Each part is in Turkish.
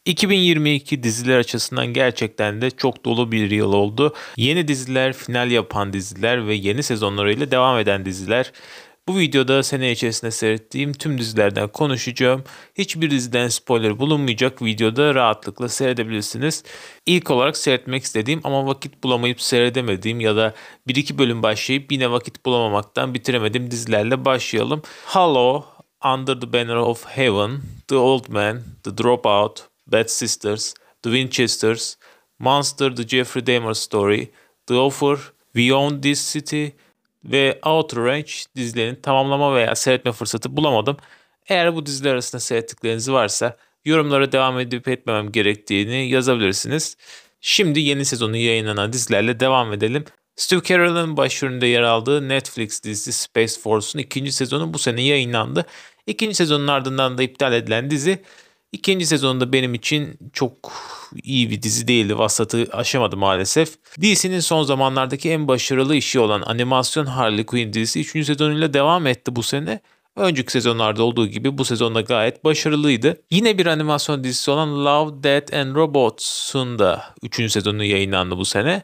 2022 diziler açısından gerçekten de çok dolu bir yıl oldu. Yeni diziler, final yapan diziler ve yeni sezonlarıyla devam eden diziler. Bu videoda sene içerisinde seyrettiğim tüm dizilerden konuşacağım. Hiçbir diziden spoiler bulunmayacak, videoda rahatlıkla seyredebilirsiniz. İlk olarak seyretmek istediğim ama vakit bulamayıp seyredemediğim ya da bir iki bölüm başlayıp yine vakit bulamamaktan bitiremediğim dizilerle başlayalım. Hollow, Under the Banner of Heaven, The Old Man, The Dropout, Bad Sisters, The Winchesters, Monster, The Jeffrey Dahmer Story, The Offer, Beyond This City ve Outer Range dizilerini tamamlama veya seyretme fırsatı bulamadım. Eğer bu diziler arasında seyrettikleriniz varsa yorumlara devam edip etmemem gerektiğini yazabilirsiniz. Şimdi yeni sezonu yayınlanan dizilerle devam edelim. Steve Carell'ın başrolünde yer aldığı Netflix dizisi Space Force'un ikinci sezonu bu sene yayınlandı. İkinci sezonun ardından da iptal edilen dizi ikinci sezonunda benim için çok iyi bir dizi değildi. Vasatı aşamadı maalesef. DC'nin son zamanlardaki en başarılı işi olan animasyon Harley Quinn dizisi 3. sezonuyla devam etti bu sene. Önceki sezonlarda olduğu gibi bu sezonda gayet başarılıydı. Yine bir animasyon dizisi olan Love, Death and Robots'un da 3. sezonu yayınlandı bu sene.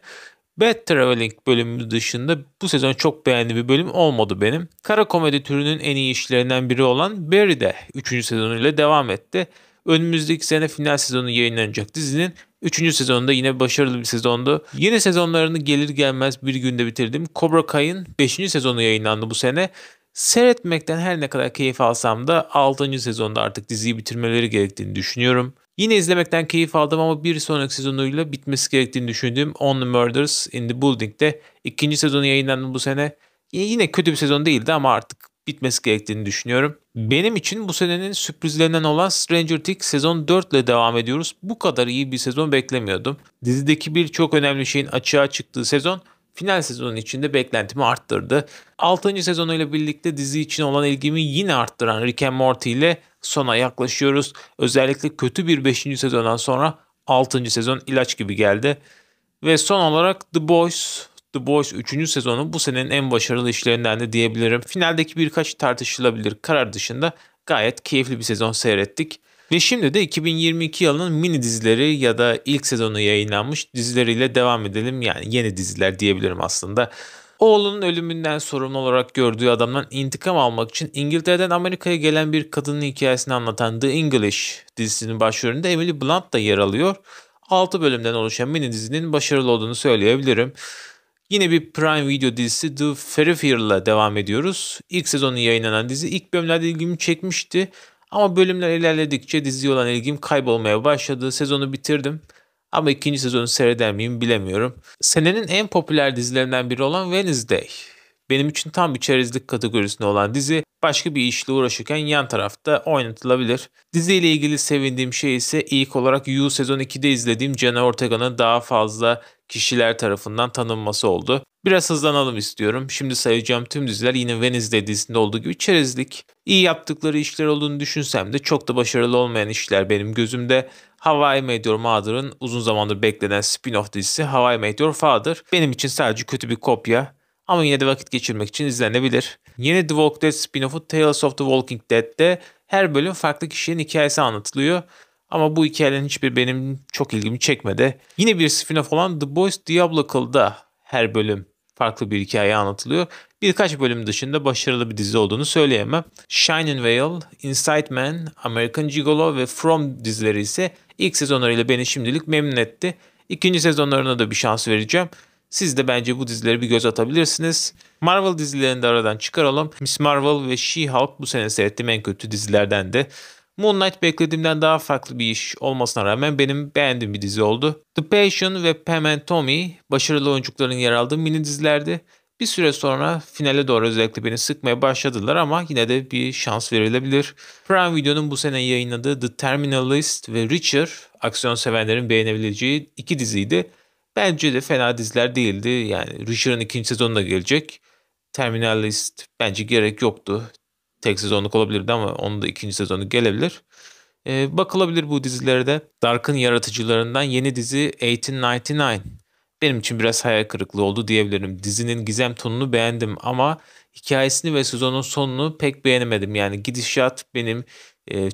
Bad Traveling bölümü dışında bu sezon çok beğendiğim bir bölüm olmadı benim. Kara komedi türünün en iyi işlerinden biri olan Barry de 3. sezonuyla devam etti. Önümüzdeki sene final sezonu yayınlanacak dizinin 3. sezonunda yine başarılı bir sezondu. Yeni sezonlarını gelir gelmez bir günde bitirdim. Cobra Kai'ın 5. sezonu yayınlandı bu sene. Seyretmekten her ne kadar keyif alsam da 6. sezonda artık diziyi bitirmeleri gerektiğini düşünüyorum. Yine izlemekten keyif aldım ama bir sonraki sezonuyla bitmesi gerektiğini düşündüğüm Only Murders in the Building'de 2. sezonu yayınlandı bu sene. Yine kötü bir sezon değildi ama artık bitmesi gerektiğini düşünüyorum. Benim için bu senenin sürprizlerinden olan Stranger Things sezon 4 ile devam ediyoruz. Bu kadar iyi bir sezon beklemiyordum. Dizideki birçok önemli şeyin açığa çıktığı sezon final sezonun içinde beklentimi arttırdı. 6. sezonuyla birlikte dizi için olan ilgimi yine arttıran Rick and Morty ile sona yaklaşıyoruz. Özellikle kötü bir 5. sezondan sonra 6. sezon ilaç gibi geldi. Ve son olarak The Boys. The Boys 3. sezonu bu senenin en başarılı işlerinden de diyebilirim. Finaldeki birkaç tartışılabilir karar dışında gayet keyifli bir sezon seyrettik. Ve şimdi de 2022 yılının mini dizileri ya da ilk sezonu yayınlanmış dizileriyle devam edelim. Yani yeni diziler diyebilirim aslında. Oğlunun ölümünden sorumlu olarak gördüğü adamdan intikam almak için İngiltere'den Amerika'ya gelen bir kadının hikayesini anlatan The English dizisinin başrolünde Emily Blunt da yer alıyor. 6 bölümden oluşan mini dizinin başarılı olduğunu söyleyebilirim. Yine bir Prime Video dizisi The Peripheral'la devam ediyoruz. İlk sezonu yayınlanan dizi ilk bölümlerde ilgimi çekmişti. Ama bölümler ilerledikçe diziye olan ilgim kaybolmaya başladı. Sezonu bitirdim. Ama ikinci sezonu seyreder miyim bilemiyorum. Senenin en popüler dizilerinden biri olan Wednesday. Benim için tam bir çerezlik kategorisinde olan dizi başka bir işle uğraşırken yan tarafta oynatılabilir. Diziyle ilgili sevindiğim şey ise ilk olarak You sezon 2'de izlediğim Jenna Ortega'nın daha fazla kişiler tarafından tanınması oldu. Biraz hızlanalım istiyorum. Şimdi sayacağım tüm diziler yine Wednesday dizisinde olduğu gibi çerezlik. İyi yaptıkları işler olduğunu düşünsem de çok da başarılı olmayan işler benim gözümde. How I Met Your Mother'ın uzun zamandır beklenen spin-off dizisi How I Met Your Father benim için sadece kötü bir kopya. Ama yine de vakit geçirmek için izlenebilir. Yeni The Walking Dead spin-off'u Tales of the Walking Dead'de her bölüm farklı kişinin hikayesi anlatılıyor. Ama bu hikayelerin hiçbir benim çok ilgimi çekmedi. Yine bir spin-off olan The Boys Diabolical'da her bölüm farklı bir hikaye anlatılıyor. Birkaç bölüm dışında başarılı bir dizi olduğunu söyleyemem. Shining Vale, Inside Man, American Gigolo ve From dizileri ise ilk sezonlarıyla beni şimdilik memnun etti. İkinci sezonlarına da bir şans vereceğim. Siz de bence bu dizileri bir göz atabilirsiniz. Marvel dizilerini de aradan çıkaralım. Miss Marvel ve She-Hulk bu sene seyrettiğim en kötü dizilerden de. Moon Knight beklediğimden daha farklı bir iş olmasına rağmen benim beğendiğim bir dizi oldu. The Passion ve Pam and Tommy başarılı oyuncuların yer aldığı mini dizilerdi. Bir süre sonra finale doğru özellikle beni sıkmaya başladılar ama yine de bir şans verilebilir. Prime Video'nun bu sene yayınladığı The Terminalist ve Reacher aksiyon sevenlerin beğenebileceği iki diziydi. Bence de fena diziler değildi. Yani Reacher'ın ikinci sezonu da gelecek. Terminalist bence gerek yoktu. Tek sezonluk olabilirdi ama onun da ikinci sezonu gelebilir. Bakılabilir bu dizilere de. Dark'ın yaratıcılarından yeni dizi 1899. Benim için biraz hayal kırıklığı oldu diyebilirim. Dizinin gizem tonunu beğendim ama hikayesini ve sezonun sonunu pek beğenemedim. Yani gidişat benim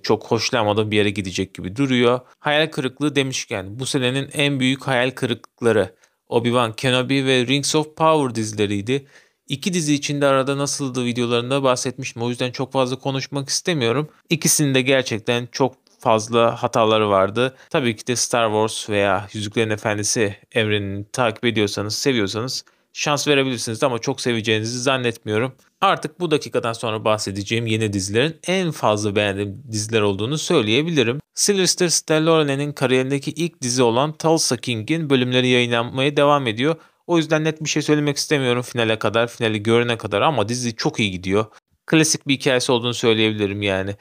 çok hoşlanmadığım bir yere gidecek gibi duruyor. Hayal kırıklığı demişken bu senenin en büyük hayal kırıklıkları Obi-Wan Kenobi ve Rings of Power dizileriydi. İki dizi içinde arada nasıldı videolarında bahsetmiştim. O yüzden çok fazla konuşmak istemiyorum. İkisinin de gerçekten çok fazla hataları vardı. Tabii ki de Star Wars veya Yüzüklerin Efendisi evrenini takip ediyorsanız, seviyorsanız şans verebilirsiniz ama çok seveceğinizi zannetmiyorum. Artık bu dakikadan sonra bahsedeceğim yeni dizilerin en fazla beğendiğim diziler olduğunu söyleyebilirim. Sylvester Stallone'nin kariyerindeki ilk dizi olan Tulsa King'in bölümleri yayınlanmaya devam ediyor. O yüzden net bir şey söylemek istemiyorum finale kadar, finali görene kadar ama dizi çok iyi gidiyor. Klasik bir hikayesi olduğunu söyleyebilirim yani.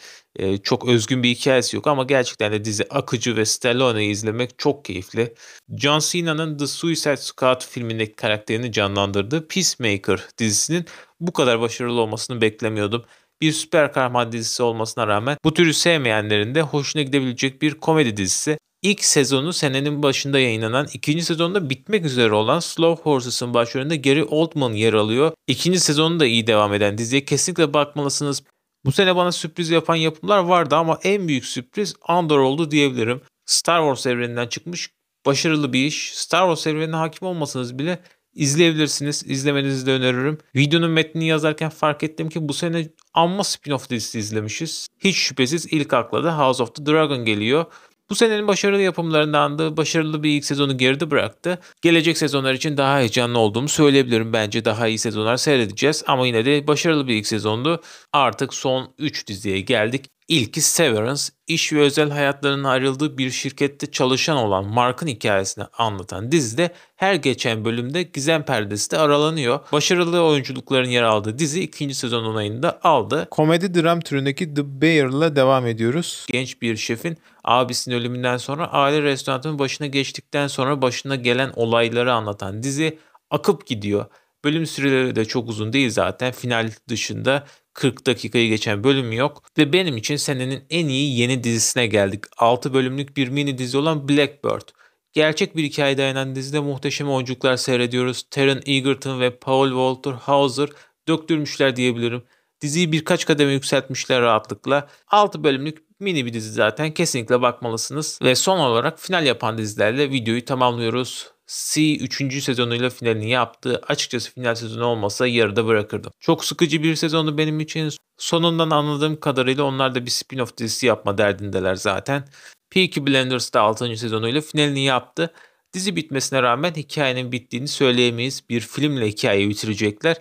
Çok özgün bir hikayesi yok ama gerçekten de dizi akıcı ve Stallone'yi izlemek çok keyifli. John Cena'nın The Suicide Squad filmindeki karakterini canlandırdığı Peacemaker dizisinin bu kadar başarılı olmasını beklemiyordum. Bir süper kahraman dizisi olmasına rağmen bu türü sevmeyenlerin de hoşuna gidebilecek bir komedi dizisi. İlk sezonu senenin başında yayınlanan, ikinci sezonda bitmek üzere olan Slow Horse'ın başrolünde Gary Oldman yer alıyor. İkinci sezonu da iyi devam eden diziye kesinlikle bakmalısınız. Bu sene bana sürpriz yapan yapımlar vardı ama en büyük sürpriz Andor oldu diyebilirim. Star Wars evreninden çıkmış başarılı bir iş. Star Wars evrenine hakim olmasanız bile izleyebilirsiniz. İzlemenizi de öneririm. Videonun metnini yazarken fark ettim ki bu sene amma spin-off dizisi izlemişiz. Hiç şüphesiz ilk akla da House of the Dragon geliyor. Bu senenin başarılı yapımlarından da başarılı bir ilk sezonu geride bıraktı. Gelecek sezonlar için daha heyecanlı olduğumu söyleyebilirim. Bence daha iyi sezonlar seyredeceğiz ama yine de başarılı bir ilk sezondu. Artık son 3 diziye geldik. İlki Severance, iş ve özel hayatlarının ayrıldığı bir şirkette çalışan olan Mark'ın hikayesini anlatan dizide her geçen bölümde gizem perdesi de aralanıyor. Başarılı oyunculukların yer aldığı dizi ikinci sezon onayını da aldı. Komedi dram türündeki The Bear'la devam ediyoruz. Genç bir şefin abisinin ölümünden sonra aile restoranının başına geçtikten sonra başına gelen olayları anlatan dizi akıp gidiyor. Bölüm süreleri de çok uzun değil zaten. Final dışında 40 dakikayı geçen bölüm yok. Ve benim için senenin en iyi yeni dizisine geldik. 6 bölümlük bir mini dizi olan Blackbird. Gerçek bir hikaye dayanan dizide muhteşem oyunculuklar seyrediyoruz. Taron Egerton ve Paul Walter Hauser döktürmüşler diyebilirim. Diziyi birkaç kademe yükseltmişler rahatlıkla. 6 bölümlük mini bir dizi zaten, kesinlikle bakmalısınız. Ve son olarak final yapan dizilerle videoyu tamamlıyoruz. C 3. sezonuyla finalini yaptı. Açıkçası final sezonu olmasa yarıda bırakırdım. Çok sıkıcı bir sezonu benim için. Sonundan anladığım kadarıyla onlar da bir spin-off dizisi yapma derdindeler zaten. Peaky Blinders da 6. sezonuyla finalini yaptı. Dizi bitmesine rağmen hikayenin bittiğini söyleyemeyiz. Bir filmle hikayeyi bitirecekler.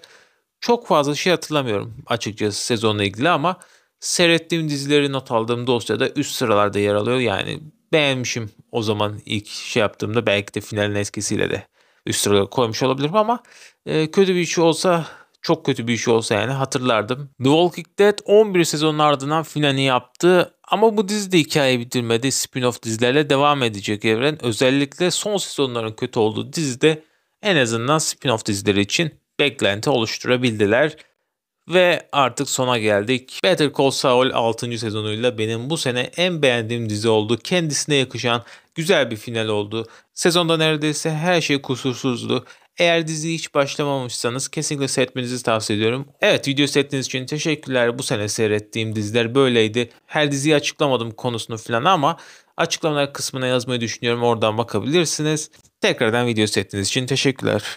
Çok fazla şey hatırlamıyorum açıkçası sezonla ilgili ama seyrettiğim dizileri not aldığım dosyada üst sıralarda yer alıyor. Yani beğenmişim o zaman ilk şey yaptığımda, belki de finalin etkisiyle de üst sıraya koymuş olabilirim ama kötü bir iş olsa, çok kötü bir iş olsa yani hatırlardım. The Walking Dead 11 sezonun ardından finalini yaptı ama bu dizi de hikaye bitirmedi. Spin-off dizilerle devam edecek evren. Özellikle son sezonların kötü olduğu dizide en azından spin-off dizileri için beklenti oluşturabildiler. Ve artık sona geldik. Better Call Saul 6. sezonuyla benim bu sene en beğendiğim dizi oldu. Kendisine yakışan güzel bir final oldu. Sezonda neredeyse her şey kusursuzdu. Eğer diziyi hiç başlamamışsanız kesinlikle seyretmenizi tavsiye ediyorum. Evet, video seyrettiğiniz için teşekkürler. Bu sene seyrettiğim diziler böyleydi. Her diziyi açıklamadım konusunu falan ama açıklamalar kısmına yazmayı düşünüyorum. Oradan bakabilirsiniz. Tekrardan video seyrettiğiniz için teşekkürler.